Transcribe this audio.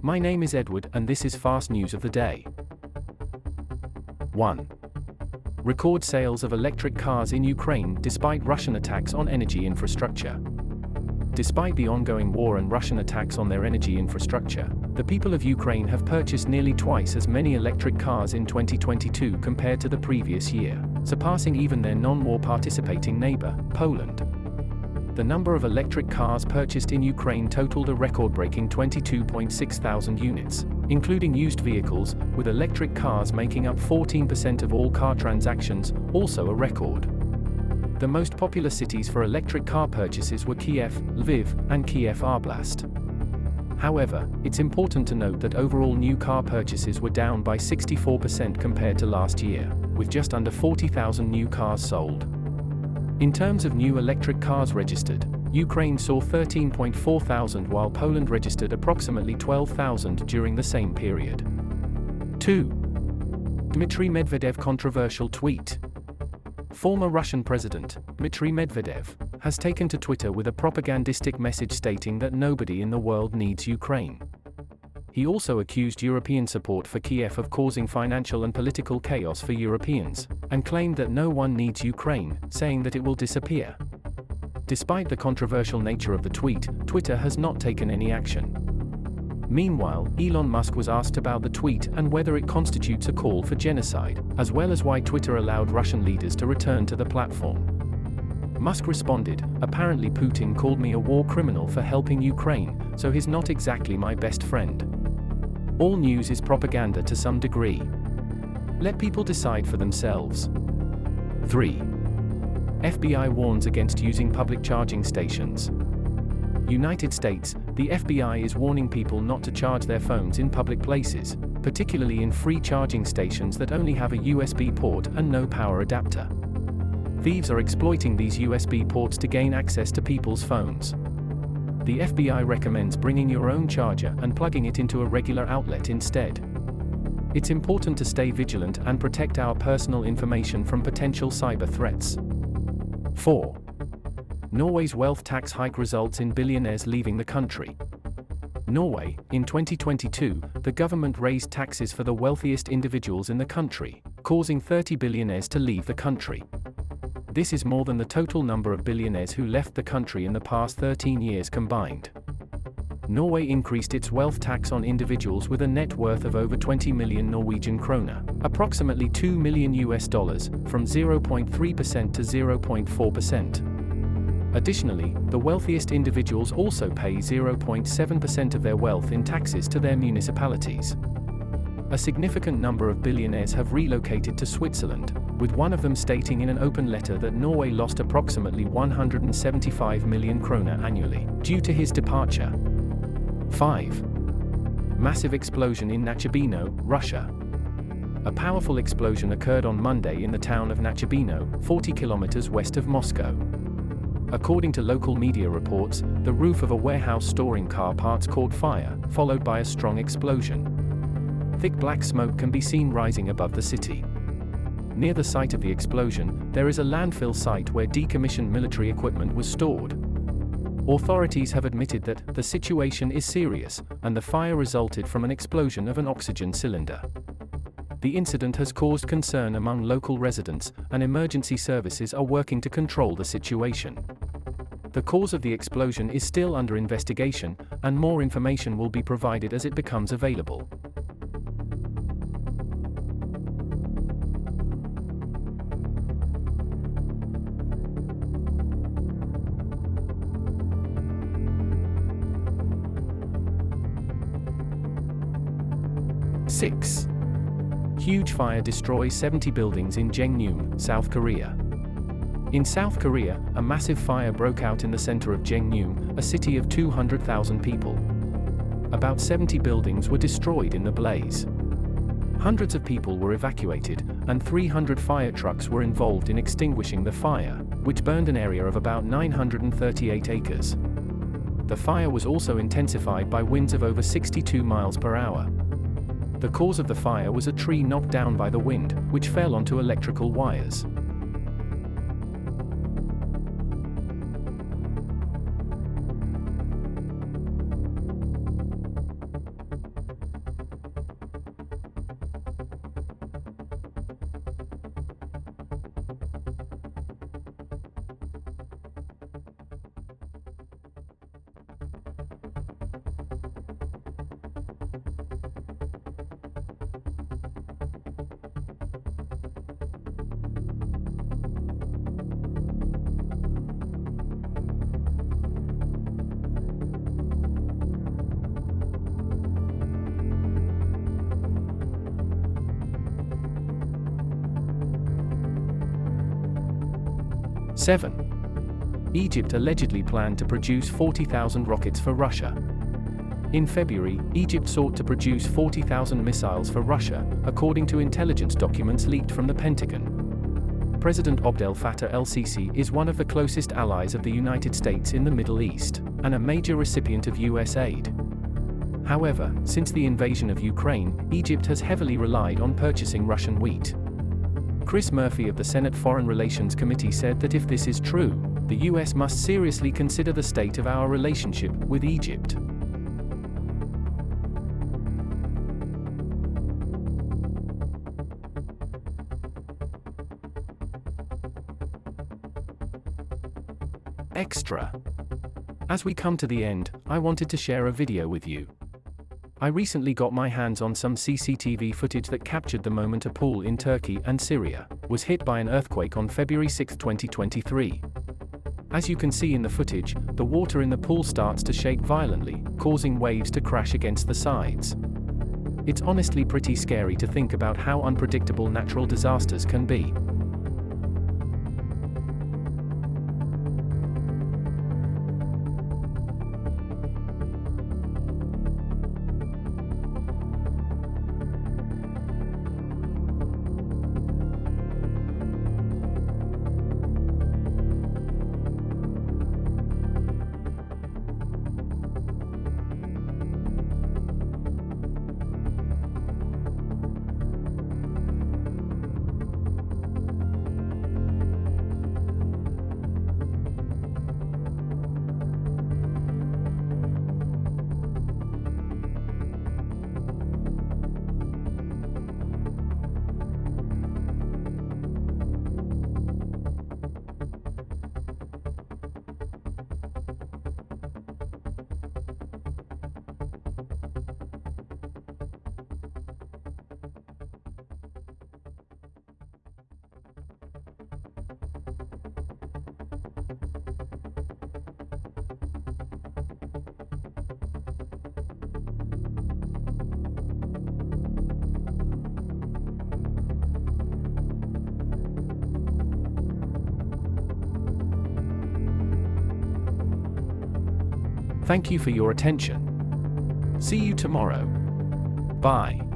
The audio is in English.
My name is Edward and this is Fast News of the Day. 1. Record sales of electric cars in Ukraine despite Russian attacks on energy infrastructure. Despite the ongoing war and Russian attacks on their energy infrastructure, the people of Ukraine have purchased nearly twice as many electric cars in 2022 compared to the previous year, surpassing even their non-war participating neighbor, Poland. The number of electric cars purchased in Ukraine totaled a record-breaking 22.6 thousand units, including used vehicles, with electric cars making up 14% of all car transactions, also a record. The most popular cities for electric car purchases were Kiev, Lviv, and Kiev Oblast. However, it's important to note that overall new car purchases were down by 64% compared to last year, with just under 40,000 new cars sold. In terms of new electric cars registered, Ukraine saw 13.4 thousand while Poland registered approximately 12,000 during the same period. 2. Dmitry Medvedev controversial tweet. Former Russian President, Dmitry Medvedev, has taken to Twitter with a propagandistic message stating that nobody in the world needs Ukraine. He also accused European support for Kiev of causing financial and political chaos for Europeans, and claimed that no one needs Ukraine, saying that it will disappear. Despite the controversial nature of the tweet, Twitter has not taken any action. Meanwhile, Elon Musk was asked about the tweet and whether it constitutes a call for genocide, as well as why Twitter allowed Russian leaders to return to the platform. Musk responded, "Apparently Putin called me a war criminal for helping Ukraine, so he's not exactly my best friend. All news is propaganda to some degree. Let people decide for themselves." 3. FBI warns against using public charging stations. United States, the FBI is warning people not to charge their phones in public places, particularly in free charging stations that only have a USB port and no power adapter. Thieves are exploiting these USB ports to gain access to people's phones. The FBI recommends bringing your own charger and plugging it into a regular outlet instead. It's important to stay vigilant and protect our personal information from potential cyber threats. 4. Norway's wealth tax hike results in billionaires leaving the country. Norway, in 2022, the government raised taxes for the wealthiest individuals in the country, causing 30 billionaires to leave the country. This is more than the total number of billionaires who left the country in the past 13 years combined. Norway increased its wealth tax on individuals with a net worth of over 20 million Norwegian kroner, approximately $2 million, from 0.3% to 0.4%. Additionally, the wealthiest individuals also pay 0.7% of their wealth in taxes to their municipalities. A significant number of billionaires have relocated to Switzerland, with one of them stating in an open letter that Norway lost approximately 175 million kroner annually, due to his departure. 5. Massive explosion in Nachabino, Russia. A powerful explosion occurred on Monday in the town of Nachabino, 40 kilometers west of Moscow. According to local media reports, the roof of a warehouse storing car parts caught fire, followed by a strong explosion. Thick black smoke can be seen rising above the city. Near the site of the explosion, there is a landfill site where decommissioned military equipment was stored. Authorities have admitted that the situation is serious, and the fire resulted from an explosion of an oxygen cylinder. The incident has caused concern among local residents, and emergency services are working to control the situation. The cause of the explosion is still under investigation, and more information will be provided as it becomes available. Six. Huge fire destroys 70 buildings in Gengneung, South Korea. In South Korea, a massive fire broke out in the center of Gengneung, a city of 200,000 people. About 70 buildings were destroyed in the blaze. Hundreds of people were evacuated, and 300 fire trucks were involved in extinguishing the fire, which burned an area of about 938 acres. The fire was also intensified by winds of over 62 miles per hour. The cause of the fire was a tree knocked down by the wind, which fell onto electrical wires. 7. Egypt allegedly planned to produce 40,000 rockets for Russia. In February, Egypt sought to produce 40,000 missiles for Russia, according to intelligence documents leaked from the Pentagon. President Abdel Fattah el-Sisi is one of the closest allies of the United States in the Middle East, and a major recipient of U.S. aid. However, since the invasion of Ukraine, Egypt has heavily relied on purchasing Russian wheat. Chris Murphy of the Senate Foreign Relations Committee said that if this is true, the U.S. must seriously consider the state of our relationship with Egypt. Extra. As we come to the end, I wanted to share a video with you. I recently got my hands on some CCTV footage that captured the moment a pool in Turkey and Syria was hit by an earthquake on February 6, 2023. As you can see in the footage, the water in the pool starts to shake violently, causing waves to crash against the sides. It's honestly pretty scary to think about how unpredictable natural disasters can be. Thank you for your attention. See you tomorrow. Bye.